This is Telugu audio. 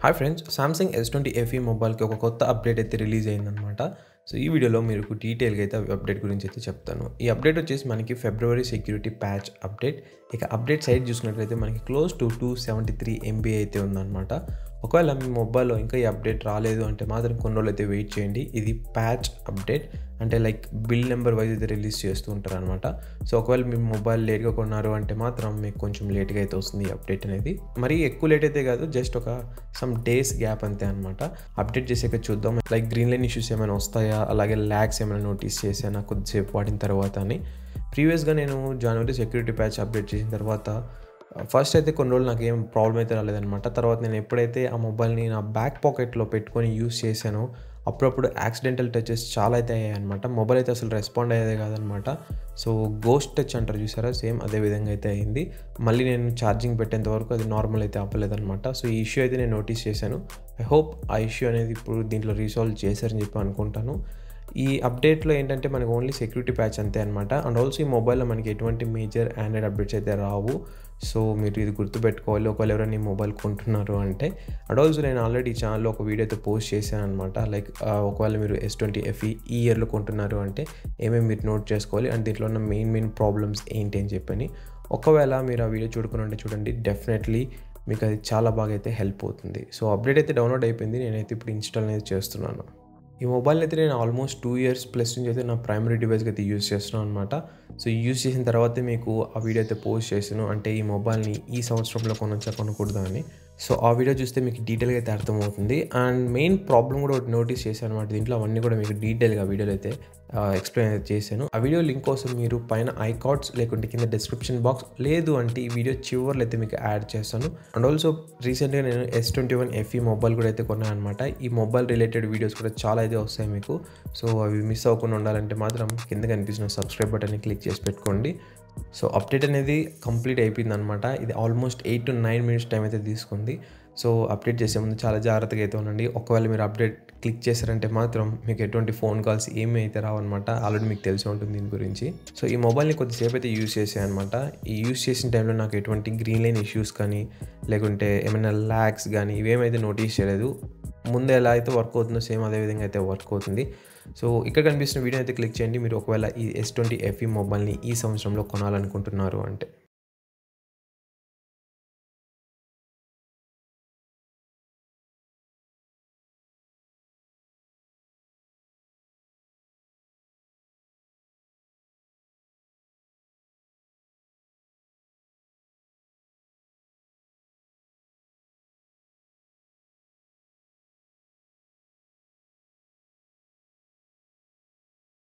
Hi friends, Samsung S20 FE మొబైల్కి ఒక కొత్త అప్డేట్ అయితే రిలీజ్ అయిందనమాట. సో ఈ వీడియోలో మీకు డీటెయిల్గా అయితే అప్డేట్ గురించి అయితే చెప్తాను. ఈ అప్డేట్ వచ్చేసి మనకి ఫిబ్రవరి సెక్యూరిటీ ప్యాచ్ అప్డేట్. ఇక అప్డేట్ సైజ్ చూసుకున్నట్లయితే మనకి క్లోజ్ టు 273 MB అయితే ఉందన్నమాట. ఒకవేళ మీ మొబైల్లో ఇంకా ఈ అప్డేట్ రాలేదు అంటే మాత్రం కొన్ని రోజులు అయితే వెయిట్ చేయండి. ఇది ప్యాచ్ అప్డేట్ అంటే లైక్ బిల్ నెంబర్ వైజ్ అయితే రిలీజ్ చేస్తూ ఉంటారు అనమాట. సో ఒకవేళ మీ మొబైల్ లేట్గా కొన్నారు అంటే మాత్రం మీకు కొంచెం లేట్గా అయితే వస్తుంది ఈ అప్డేట్ అనేది. మరీ ఎక్కువ లేట్ అయితే కాదు, జస్ట్ ఒక సమ్ డేస్ గ్యాప్ అంతే అనమాట. అప్డేట్ చేసాక చూద్దాం లైక్ గ్రీన్ లైన్ ఇష్యూస్ ఏమైనా వస్తాయా, అలాగే ల్యాగ్స్ ఏమైనా నోటీస్ చేశానా కొద్దిసేపు వాడిన తర్వాత అని. ప్రీవియస్గా నేను జనవరి సెక్యూరిటీ ప్యాచ్ అప్డేట్ చేసిన తర్వాత ఫస్ట్ అయితే కొన్ని రోజులు నాకు ఏం ప్రాబ్లం అయితే రాలేదనమాట. తర్వాత నేను ఎప్పుడైతే ఆ మొబైల్ని నా బ్యాక్ పాకెట్లో పెట్టుకొని యూస్ చేశానో అప్పుడప్పుడు యాక్సిడెంటల్ టచెస్ చాలా అయితే అయ్యాయి అనమాట. మొబైల్ అయితే అసలు రెస్పాండ్ అయ్యేదే కాదనమాట. సో గోస్ట్ టచ్ అంటారు చూసారా, సేమ్ అదే విధంగా అయితే అయింది. మళ్ళీ నేను ఛార్జింగ్ పెట్టేంత వరకు అది నార్మల్ అయితే అవ్వలేదన్నమాట. సో ఈ ఇష్యూ అయితే నేను నోటీస్ చేశాను. ఐ హోప్ ఆ ఇష్యూ అనేది ఇప్పుడు దీంట్లో రీసాల్వ్ చేశారని చెప్పి అనుకుంటాను. ఈ అప్డేట్లో ఏంటంటే మనకు ఓన్లీ సెక్యూరిటీ ప్యాచ్ అంతే అనమాట. అండ్ ఆల్సో ఈ మొబైల్లో మనకి ఎటువంటి మేజర్ ఆండ్రాయిడ్ అప్డేట్స్ అయితే రావు. సో మీరు ఇది గుర్తుపెట్టుకోవాలి ఒకవేళ ఎవరైనా ఈ మొబైల్ కొంటున్నారు అంటే. అండ్ ఆల్సో నేను ఆల్రెడీ ఈ ఛానల్లో ఒక వీడియో అయితే పోస్ట్ చేశాను అనమాట. లైక్ ఒకవేళ మీరు S20 FE ఈ ఇయర్లో కొంటున్నారు అంటే ఏమేమి మీరు నోట్ చేసుకోవాలి అండ్ దీంట్లో ఉన్న మెయిన్ ప్రాబ్లమ్స్ ఏంటి అని చెప్పని. ఒకవేళ మీరు ఆ వీడియో చూడండి, డెఫినెట్లీ మీకు అది చాలా బాగా అయితే హెల్ప్ అవుతుంది. సో అప్డేట్ అయితే డౌన్లోడ్ అయిపోయింది, నేనైతే ఇప్పుడు ఇన్స్టాల్ అనేది చేస్తున్నాను. ఈ మొబైల్ని అయితే నేను ఆల్మోస్ట్ 2 years ప్లస్ నుంచి అయితే నా ప్రైమరీ డివైస్గా అయితే యూస్ చేస్తున్నాను అనమాట. సో యూస్ చేసిన తర్వాతే మీకు ఆ వీడియో అయితే పోస్ట్ చేసాను, అంటే ఈ మొబైల్ని ఈ సంవత్సరంలో కొనొచ్చా కొనకూడదా అని. సో ఆ వీడియో చూస్తే మీకు డీటెయిల్గా అయితే అర్థమవుతుంది. అండ్ మెయిన్ ప్రాబ్లం కూడా ఒకటి నోటీస్ చేశాను అనమాట దీంట్లో. అవన్నీ కూడా మీకు డీటెయిల్గా వీడియోలో అయితే ఎక్స్ప్లెయిన్ అయితే చేశాను. ఆ వీడియో లింక్ కోసం మీరు పైన ఐకార్డ్స్ లేకుంటే కింద డిస్క్రిప్షన్ బాక్స్, లేదు అంటే ఈ వీడియో చివర్లో అయితే మీకు యాడ్ చేస్తాను. అండ్ ఆల్సో రీసెంట్గా నేను S21 FE మొబైల్ కూడా అయితే కొన్నాను అనమాట. ఈ మొబైల్ రిలేటెడ్ వీడియోస్ కూడా చాలా అయితే వస్తాయి మీకు. సో అవి మిస్ అవ్వకుండా ఉండాలంటే మాత్రం కింద కనిపిస్తున్న సబ్స్క్రైబ్ బటన్ని క్లిక్ చేసి పెట్టుకోండి. సో అప్డేట్ అనేది కంప్లీట్ అయిపోయింది అనమాట. ఇది ఆల్మోస్ట్ 8 to 9 minutes టైం అయితే తీసుకుంది. సో అప్డేట్ చేసే ముందు చాలా జాగ్రత్తగా అయితే ఉండండి. ఒకవేళ మీరు అప్డేట్ క్లిక్ చేశారంటే మాత్రం మీకు ఎటువంటి ఫోన్ కాల్స్ ఏమీ అయితే రావన్నమాట. ఆల్రెడీ మీకు తెలిసి ఉంటుంది దీని గురించి. సో ఈ మొబైల్ని కొద్దిసేపు అయితే యూస్ చేసాను అనమాట. ఈ యూస్ చేసిన టైంలో నాకు ఎటువంటి గ్రీన్ లైన్ ఇష్యూస్ కానీ లేకుంటే ఏమైనా ల్యాగ్స్ కానీ ఇవేమైతే నోటీస్ చేయలేదు. ముందు ఎలా అయితే వర్క్ అవుతుందో సేమ్ అదే విధంగా అయితే వర్క్ అవుతుంది. సో ఇక్కడ కనిపిస్తున్న వీడియో అయితే క్లిక్ చేయండి మీరు ఒకవేళ ఈ S20 FE మొబైల్ని ఈ సంవత్సరంలో కొనాలనుకుంటున్నారు అంటే.